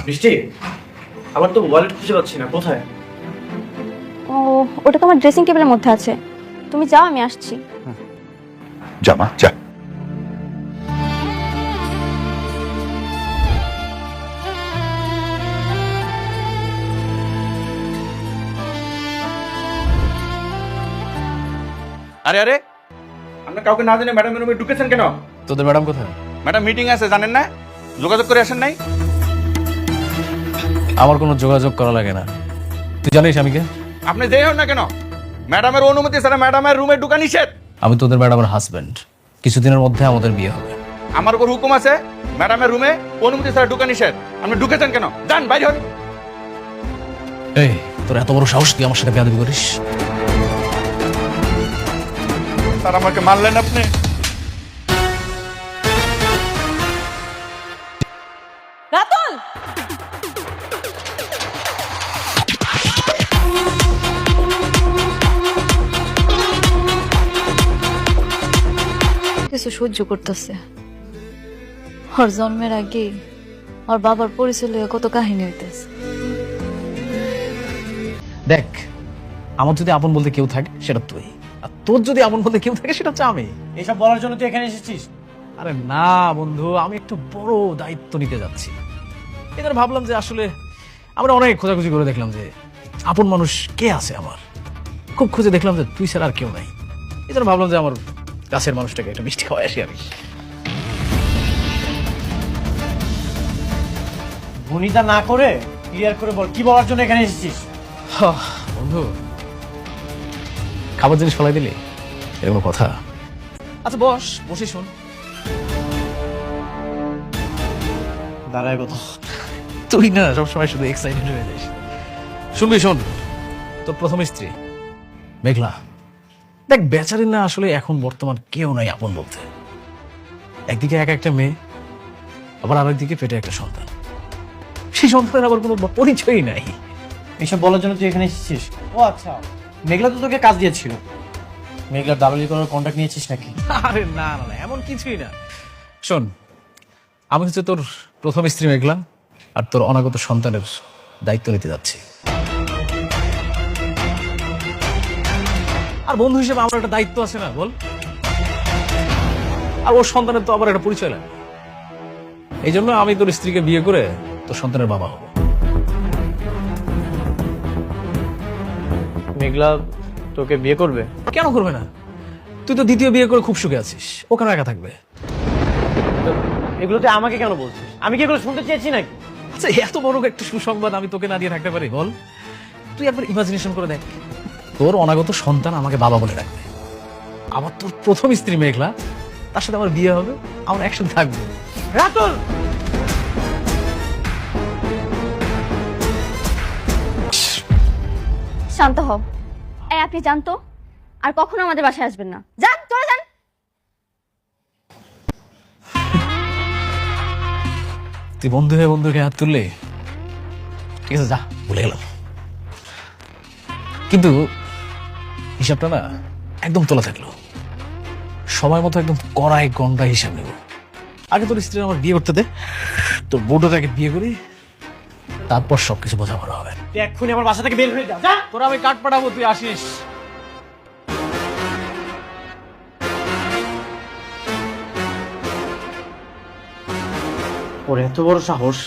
বৃষ্টি, আমার তো ওয়ালেট খুঁজে পাচ্ছি না, কোথায়? ও, ওটা তো আমার ড্রেসিং টেবিলের মধ্যে আছে। তুমি যাও, আমি আসছি। যা মা যা। আরে আরে, আপনার কাউকে না জানে ম্যাডামের রুমে ঢুকেছেন কেন? তোদের ম্যাডাম কোথায়? ম্যাডাম মিটিং আছে, জানেন না? যোগাযোগ করে আসেন নাই? আমার কোনো যোগাযোগ করা লাগে না। তুই জানিস আমি কে? আপনি যেই হন না কেন, ম্যাডামের অনুমতি ছাড়া ম্যাডামের রুমে ঢুকা নিষেধ। আমি তোদের ম্যাডামের হাজবেন্ড। কিছুদিনের মধ্যে আমাদের বিয়ে হবে। আমার উপর হুকুম আছে, ম্যাডামের রুমে অনুমতি ছাড়া ঢুকা নিষেধ। আপনি ঢুকেছেন কেন? যান বাইরে হন। এই, তোর এত বড় সাহস, তুই আমার সাথে বেয়াদবি করিস? স্যার আমাকে মারলেন আপনি। রাতুল, কিছু সহ্য করতেছে। ওর জন্মের আগে ওর বাবার পরিচয় লইয়া কত কাহিনী হইতেছে। দেখ, আমার যদি আপন বলতে কেউ থাকে সেটা তুই, আর তোর যদি আপন বলতে কেউ থাকে সেটা হচ্ছে আমি। এইসব বলার জন্য তুই এখানে এসেছিস? আরে না বন্ধু, আমি একটু বড় দায়িত্ব নিতে যাচ্ছি। এবার ভাবলাম যে আসলে আমরা অনেক খোঁজাখুঁজি করে দেখলাম যে আপন মানুষ কে আছে আমার। খুব খুঁজে দেখলাম যে তুই ছাড়া আর কেউ নাই। এই জন্য ভাবলাম যে আমার কাছের মানুষটাকে একটা মিষ্টি খাওয়াই আসি আমি। ভনিতা না করে ক্লিয়ার করে বল, কি বলার জন্য এখানে এসেছিস? বন্ধু, খাবার জিনিস ফেলাই দিলি, এরকম কথা? আচ্ছা বস, বসে শোন। দাঁড়ায় কথা। তুই না সবসময় শুধু এক্সাইটেড হয়ে যাস। শুনবি, শোন। তোর প্রথম স্ত্রী মেঘলা, দেখ বেচারি না আসলে এখন বর্তমান কেউ নাই আপন বলতে। একদিকে এক একটা মেয়ে, আবার আরেকদিকে পেটে একটা সন্তান। সেই সন্তানের আবার কোনো পরিচয়ই নাই। এইসব বলার জন্য তুই এখানে এসেছিস? ও আচ্ছা, মেঘলা তো তোকে কাজ দিয়েছিল। মেঘলার দালালি করার কন্ট্যাক্ট নিয়েছিস নাকি? আরে না না না, এমন কিছুই না। শোন, আমি হচ্ছে তোর প্রথম স্ত্রী মেঘলা, আর তোর অনাগত সন্তানের দায়িত্ব নিতে যাচ্ছি। আর বন্ধু হিসেবে আমার একটা দায়িত্ব আছে না, বল? আর ওর সন্তানের তো আবার একটা পরিচয় লাগে। এই জন্য আমি তোর স্ত্রীকে বিয়ে করে তোর সন্তানের বাবা হব। মেঘলা তোকে বিয়ে করবে? কেন করবে না? তুই তো দ্বিতীয় বিয়ে করে খুব সুখে আছিস, ওখানে একা থাকবে। এগুলোতে আমাকে কেন বলছিস? আমি কি এগুলো শুনতে চেয়েছি নাকি? আচ্ছা, এত বড় একটা সুসংবাদ আমি তোকে না দিয়ে থাকতে পারি, বল? তুই একবার ইমাজিনেশন করে দেখ, তোর অনাগত সন্তান আমাকে বাবা বলে ডাকবে, আবার তোর প্রথম স্ত্রী মেঘলা, তার সাথে আমার বিয়ে হবে, আমরা একসাথে থাকবো। রাতুল, শান্ত হও। এই, আপনি জানতো আর কখনো আমাদের বাসায় আসবেন না। যান, চলে যান। তুই বন্ধু হয়ে বন্ধুকে হাত তুললে, ঠিক আছে, যা, ভুলে গেলাম। কিন্তু হিসাবটা না একদম তোলা থাকলো, সময় মতো একদম কড়াই গন্ডা হিসাব নেব। আগে তোর স্ত্রী আমার বিয়ে করতে দে, তোর বউটাকে বিয়ে করি, তারপর সবকিছু বোঝাপড়া হবে। তুই এক্ষুনি আমার বাসা থেকে বের হয়ে যা। যা। তোরা আমি কাঠ পাঠাবো, তুই আসিস। ওর এত বড় সাহস,